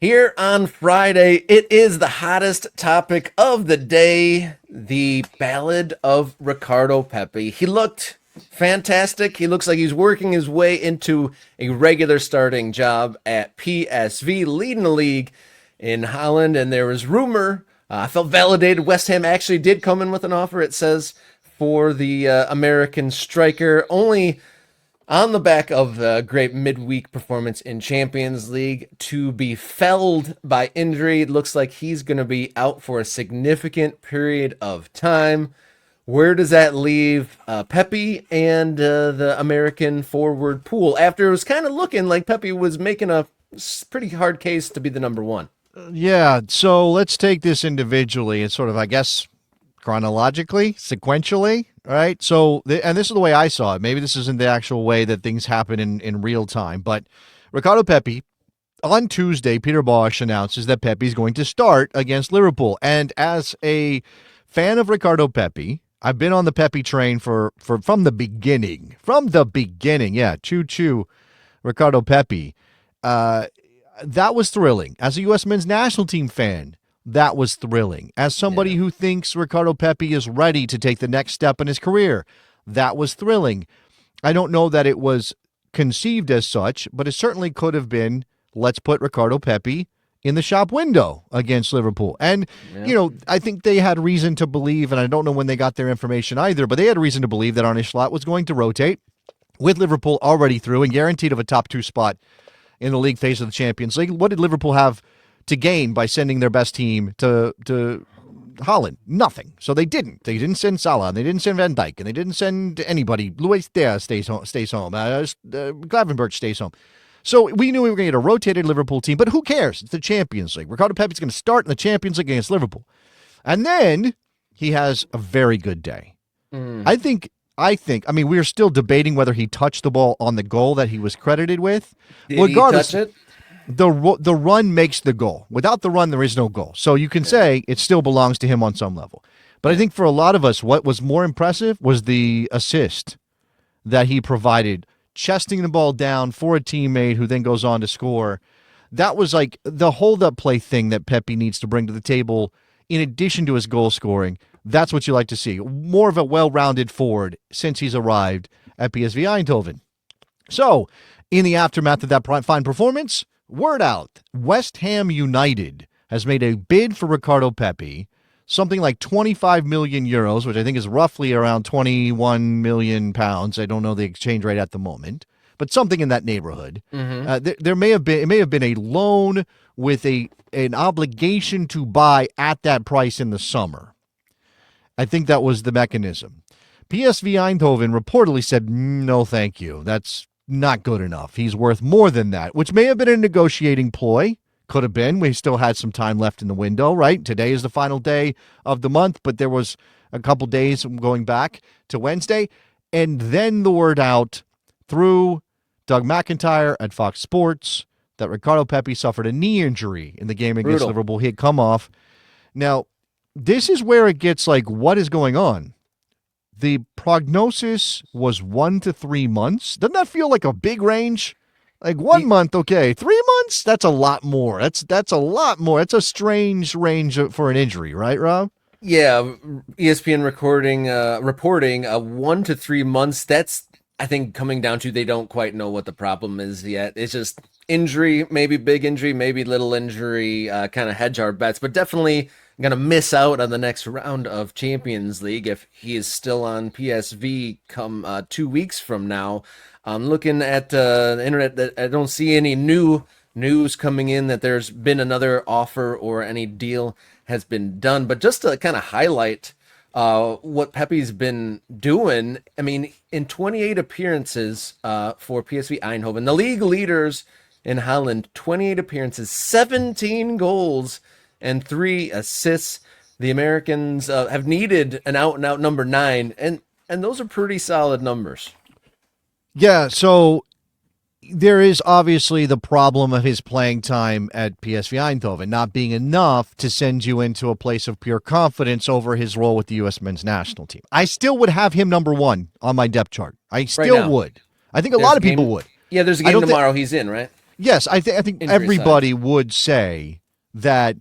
Here on Friday, it is the hottest topic of the day, the ballad of Ricardo Pepi. He looked fantastic. He looks like he's working his way into a regular starting job at PSV, leading the league in Holland. And there was rumor, I felt validated, West Ham actually did come in with an offer, it says, for the American striker. Only on the back of the great midweek performance in Champions League to be felled by injury. It looks like he's going to be out for a significant period of time. Where does that leave Pepi and the American forward pool after it was kind of looking like Pepi was making a pretty hard case to be the number one? Yeah, so let's take this individually and sort of, I guess, chronologically, sequentially, right? So, and this is the way I saw it. Maybe this isn't the actual way that things happen in real time, but Ricardo Pepi, on Tuesday, Peter Bosz announces that Pepi's going to start against Liverpool. And as a fan of Ricardo Pepi, I've been on the Pepi train from the beginning. From the beginning, yeah, choo-choo, Ricardo Pepi. That was thrilling. As a U.S. men's national team fan, that was thrilling. As somebody who thinks Ricardo Pepi is ready to take the next step in his career, that was thrilling. I don't know that it was conceived as such, but it certainly could have been, let's put Ricardo Pepi in the shop window against Liverpool. And, I think they had reason to believe, and I don't know when they got their information either, but they had reason to believe that Arne Slot was going to rotate with Liverpool already through and guaranteed of a top two spot in the league phase of the Champions League. What did Liverpool have to gain by sending their best team to Holland? Nothing. So they didn't. They didn't send Salah, and they didn't send Van Dijk, and they didn't send anybody. Luis Diaz stays home. Gravenberch stays home. So we knew we were going to get a rotated Liverpool team, but who cares? It's the Champions League. Ricardo Pepi's going to start in the Champions League against Liverpool. And then he has a very good day. I think, we're still debating whether he touched the ball on the goal that he was credited with. Did Regardless, he touch it? The run makes the goal. Without the run, there is no goal. So you can say it still belongs to him on some level. But I think for a lot of us, what was more impressive was the assist that he provided, chesting the ball down for a teammate who then goes on to score. That was like the hold-up play thing that Pepi needs to bring to the table in addition to his goal scoring. That's what you like to see. More of a well-rounded forward since he's arrived at PSV Eindhoven. So, in the aftermath of that fine performance, word out, West Ham United has made a bid for Ricardo Pepi, something like 25 million euros, which I think is roughly around 21 million pounds. I don't know the exchange rate at the moment, but something in that neighborhood. There may have been a loan with an obligation to buy at that price in the summer. I think that was the mechanism. PSV Eindhoven reportedly said, no, thank you. That's not good enough. He's worth more than that, which may have been a negotiating ploy. Could have been. We still had some time left in the window, right? Today is the final day of the month, but there was a couple days going back to Wednesday. And then the word out through Doug McIntyre at Fox Sports that Ricardo Pepi suffered a knee injury in the game against Liverpool. He had come off. Now, this is where it gets like, what is going on? The prognosis was 1 to 3 months. Doesn't that feel like a big range? Like 1 month, okay. 3 months? That's a lot more. That's a lot more. That's a strange range for an injury, right, Rob? Yeah, ESPN reporting 1 to 3 months. That's, I think, coming down to they don't quite know what the problem is yet. It's just injury, maybe big injury, maybe little injury, kind of hedge our bets, but definitely going to miss out on the next round of Champions League if he is still on PSV come 2 weeks from now. I'm looking at the internet that I don't see any new news coming in that there's been another offer or any deal has been done. But just to kind of highlight what Pepi's been doing, I mean, in 28 appearances for PSV Eindhoven, the league leaders in Holland, 28 appearances, 17 goals, and 3 assists. The Americans have needed an out-and-out number 9, and those are pretty solid numbers. Yeah, so there is obviously the problem of his playing time at PSV Eindhoven not being enough to send you into a place of pure confidence over his role with the U.S. men's national team. I still would have him number 1 on my depth chart. I still would. I think a lot of people would. Yeah, there's a game tomorrow he's in, right? Yes, I think Injury everybody would say that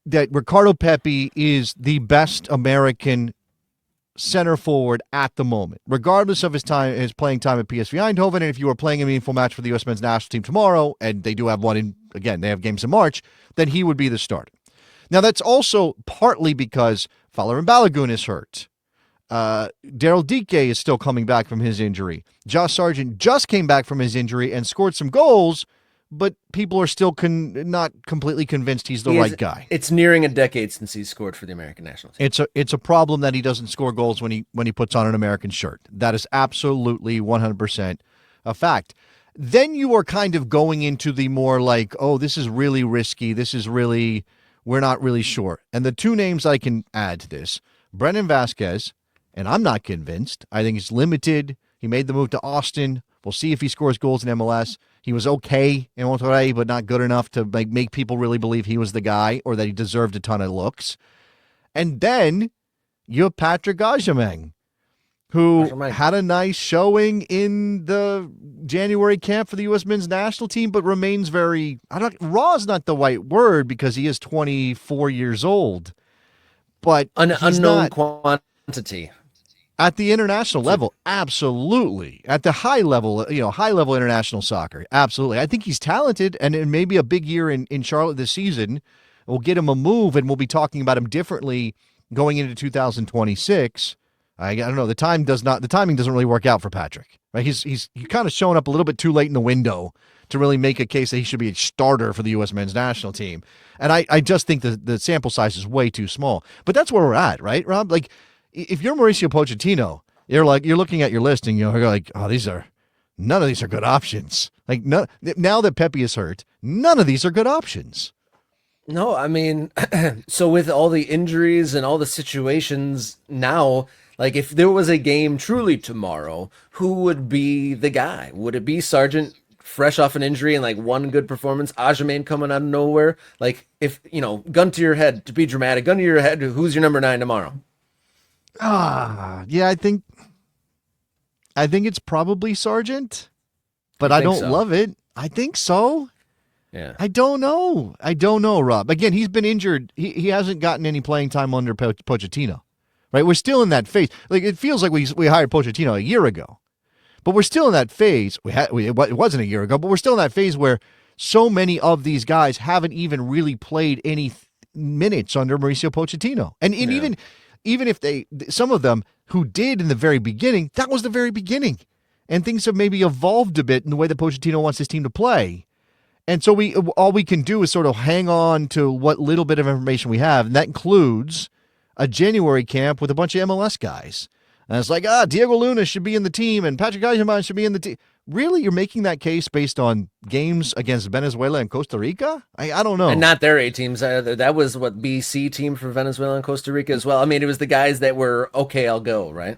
Ricardo Pepi is the best American center forward at the moment, regardless of his playing time at PSV Eindhoven. And if you were playing a meaningful match for the U.S. men's national team tomorrow, and they do have one they have games in March, then he would be the starter. Now, that's also partly because Fowler and Balogun is hurt. Daryl Dike is still coming back from his injury. Josh Sargent just came back from his injury and scored some goals, but people are still not completely convinced he's the right guy. It's nearing a decade since he's scored for the American national team. It's a problem that he doesn't score goals when he puts on an American shirt. That is absolutely 100% a fact. Then you are kind of going into the more like, oh, this is really risky. We're not really sure. And the two names I can add to this, Brennan Vasquez, and I'm not convinced. I think he's limited. He made the move to Austin. We'll see if he scores goals in MLS. He was okay in Monterrey, but not good enough to make people really believe he was the guy or that he deserved a ton of looks. And then you have Patrick Agyemang, who had a nice showing in the January camp for the U.S. men's national team, but remains raw is not the right word because he is 24 years old. But unknown quantity. At the international level, absolutely. At the high level international soccer, absolutely. I think he's talented, and maybe a big year in Charlotte this season will get him a move, and we'll be talking about him differently going into 2026. I don't know. The timing doesn't really work out for Patrick. Right? He's kind of showing up a little bit too late in the window to really make a case that he should be a starter for the U.S. men's national team. And I just think the sample size is way too small. But that's where we're at, right, Rob? Like, if you're Mauricio Pochettino, you're looking at your list and you're like, oh, none of these are good options. Like, no, now that Pepi is hurt, none of these are good options. No, I mean, so with all the injuries and all the situations now, like if there was a game truly tomorrow, who would be the guy? Would it be Sargent fresh off an injury and like one good performance, Agyemang coming out of nowhere? Like if, gun to your head, to be dramatic, gun to your head, who's your number 9 tomorrow? Yeah, I think it's probably Sargent, but I don't love it. I think so. Yeah. I don't know, Rob. Again, he's been injured. He hasn't gotten any playing time under Pochettino, right? We're still in that phase. Like, it feels like we hired Pochettino a year ago, but we're still in that phase. It wasn't a year ago, but we're still in that phase where so many of these guys haven't even really played any minutes under Mauricio Pochettino. And even if some of them who did in the very beginning, that was the very beginning. And things have maybe evolved a bit in the way that Pochettino wants his team to play. And so all we can do is sort of hang on to what little bit of information we have, and that includes a January camp with a bunch of MLS guys. And it's like, Diego Luna should be in the team, and Patrick Agyemang should be in the team. Really? You're making that case based on games against Venezuela and Costa Rica? I don't know. And not their A teams either. That was what BC team for Venezuela and Costa Rica as well. I mean, it was the guys that were, okay, I'll go, right?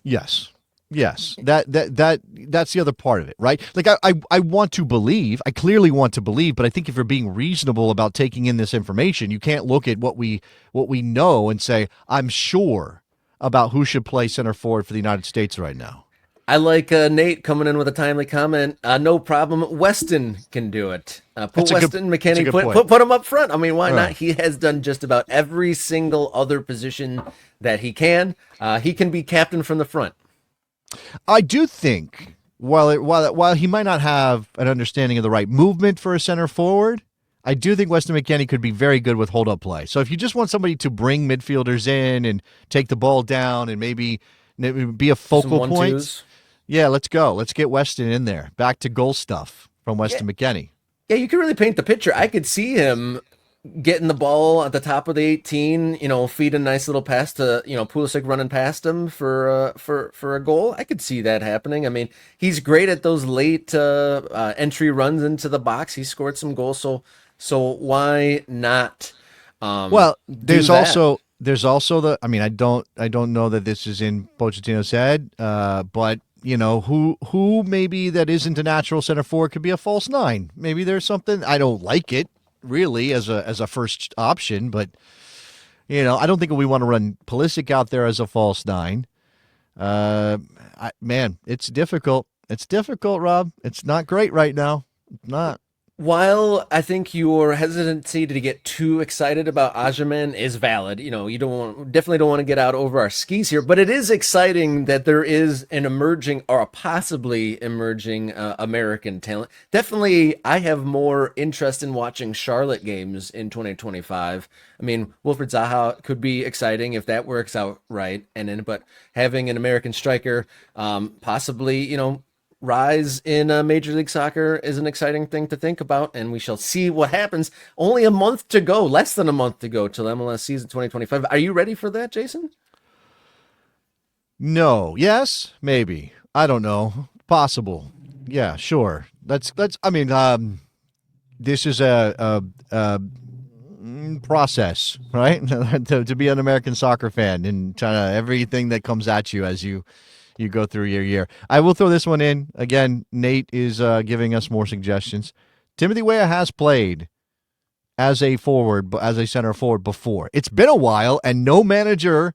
Yes. That's the other part of it, right? Like I want to believe, I clearly want to believe, but I think if you're being reasonable about taking in this information, you can't look at what we know and say, I'm sure about who should play center forward for the United States right now. I like Nate coming in with a timely comment. No problem. Weston can do it. Put Weston McKennie, put him up front. I mean, why not? He has done just about every single other position that he can. He can be captain from the front. I do think while he might not have an understanding of the right movement for a center forward, I do think Weston McKennie could be very good with hold-up play. So if you just want somebody to bring midfielders in and take the ball down and maybe be a focal point, yeah, let's go. Let's get Weston in there. Back to goal stuff from Weston McKennie. Yeah, you can really paint the picture. I could see him getting the ball at the top of the 18, feed a nice little pass to, Pulisic running past him for a goal. I could see that happening. I mean, he's great at those late entry runs into the box. He scored some goals, so why not? Well, there's also the. I mean, I don't know that this is in Pochettino's head, but who maybe that isn't a natural center forward could be a false 9. Maybe there's something. I don't like it really as a first option, but I don't think we want to run Pulisic out there as a false 9. Man, it's difficult. It's difficult, Rob. It's not great right now. It's not. While I think your hesitancy to get too excited about Ajaman is valid, you definitely don't want to get out over our skis here, but it is exciting that there is an emerging or a possibly emerging American talent. Definitely, I have more interest in watching Charlotte games in 2025. I mean, Wilfred Zaha could be exciting if that works out right, but having an American striker, possibly, rise in Major League Soccer is an exciting thing to think about, and we shall see what happens. Only a month to go, less than a month to go till MLS season 2025. Are you ready for that, Jason? No. Yes. Maybe. I don't know. Possible. Yeah. Sure. I mean, this is a process, right? to be an American soccer fan and trying to everything that comes at you as you go through your year. I will throw this one in. Again, Nate is giving us more suggestions. Timothy Weah has played as a center forward before. It's been a while, and no manager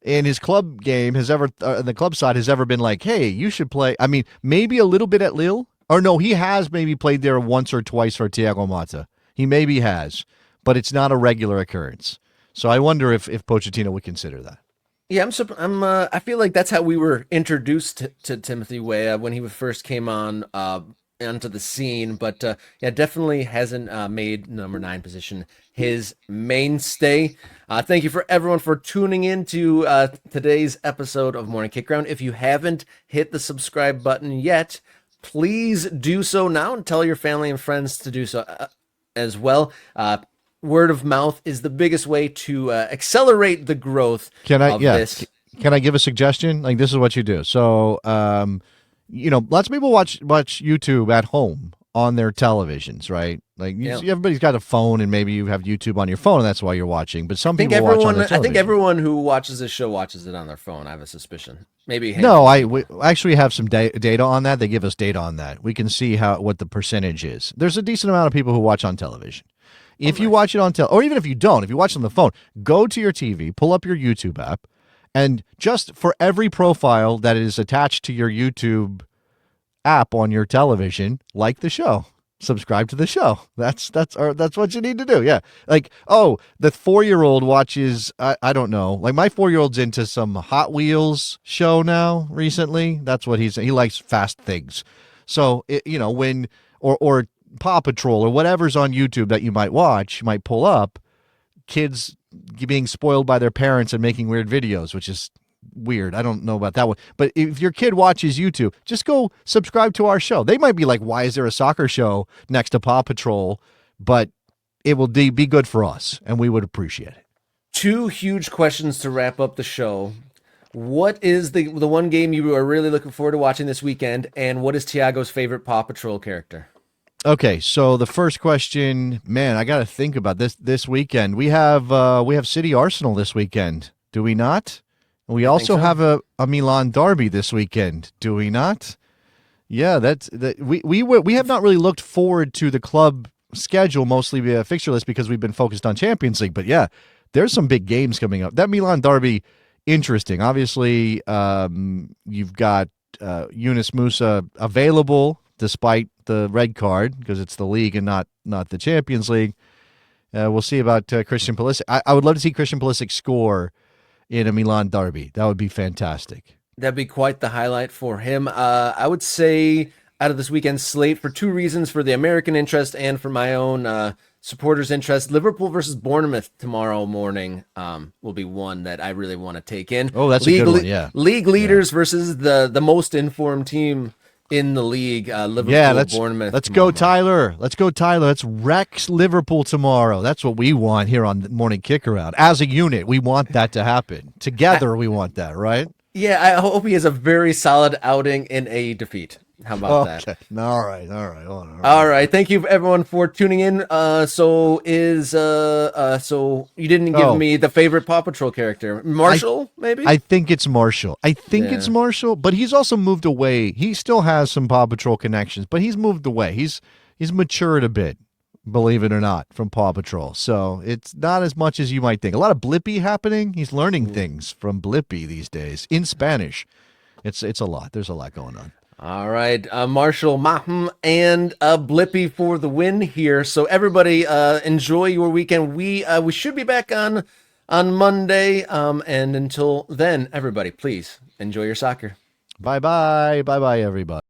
in his club game has ever, the club side has ever been like, hey, you should play. I mean, maybe a little bit at Lille. Or no, he has maybe played there once or twice for Thiago Motta. He maybe has, but it's not a regular occurrence. So I wonder if Pochettino would consider that. Yeah, I feel like that's how we were introduced to Timothy Weah when he first came onto the scene. But yeah, definitely hasn't made number 9 position his mainstay. Thank you for everyone for tuning in to today's episode of Morning Kickground. If you haven't hit the subscribe button yet, please do so now and tell your family and friends to do so as well. Word of mouth is the biggest way to accelerate the growth of this. Can I give a suggestion? Like, this is what you do. So, lots of people watch YouTube at home on their televisions, right? Like, everybody's got a phone, and maybe you have YouTube on your phone, and that's why you're watching. But some people watch on their television. I think everyone who watches this show watches it on their phone. I have a suspicion. Maybe. No, we actually have some data on that. They give us data on that. We can see what the percentage is. There's a decent amount of people who watch on television. If you watch it on or even if you don't, if you watch it on the phone, go to your TV, pull up your YouTube app, and just for every profile that is attached to your YouTube app on your television, like the show, subscribe to the show. That's what you need to do. Yeah, like, oh, the 4-year-old watches. I don't know. Like, my 4-year-old's into some Hot Wheels show now. Recently, that's what he likes fast things. So when or Paw Patrol or whatever's on YouTube that you might pull up, kids being spoiled by their parents and making weird videos, which is weird. I don't know about that one. But if your kid watches YouTube, just go subscribe to our show. They might be like, why is there a soccer show next to Paw Patrol? But it will be good for us, and we would appreciate it. 2 huge questions to wrap up the show. What is the one game you are really looking forward to watching this weekend, and what is Thiago's favorite Paw Patrol character? Okay, so the first question, man, I got to think about this weekend. We have City Arsenal this weekend, do we not? We also have a Milan derby this weekend, do we not? Yeah, we have not really looked forward to the club schedule, mostly via fixture list, because we've been focused on Champions League. But yeah, there's some big games coming up. That Milan derby, interesting. Obviously, you've got Yunus Musa available despite the red card, because it's the league and not the Champions League. We'll see about Christian Pulisic. I would love to see Christian Pulisic score in a Milan derby. That would be fantastic. That'd be quite the highlight for him. I would say out of this weekend's slate, for 2 reasons, for the American interest and for my own supporters' interest, Liverpool versus Bournemouth tomorrow morning will be one that I really want to take in. Oh, that's a good one, yeah. League leaders versus the most informed team in the league, Liverpool, Bournemouth. Let's go, Tyler. Let's go, Tyler. Let's wreck Liverpool tomorrow. That's what we want here on the Morning Kick Around. As a unit, we want that to happen. Together, we want that, right? Yeah, I hope he has a very solid outing in a defeat. How about that? All right. All right. Thank you everyone for tuning in. So you didn't give me the favorite Paw Patrol character. Marshall, maybe? I think it's Marshall. It's Marshall, but he's also moved away. He still has some Paw Patrol connections, but he's moved away. He's matured a bit, believe it or not, from Paw Patrol. So it's not as much as you might think. A lot of Blippy happening. He's learning things from Blippy these days in Spanish. It's a lot. There's a lot going on. All right, Marshall, Mahm, and Blippy for the win here. So everybody, enjoy your weekend. We should be back on Monday. And until then, everybody, please enjoy your soccer. Bye bye. Bye bye, everybody.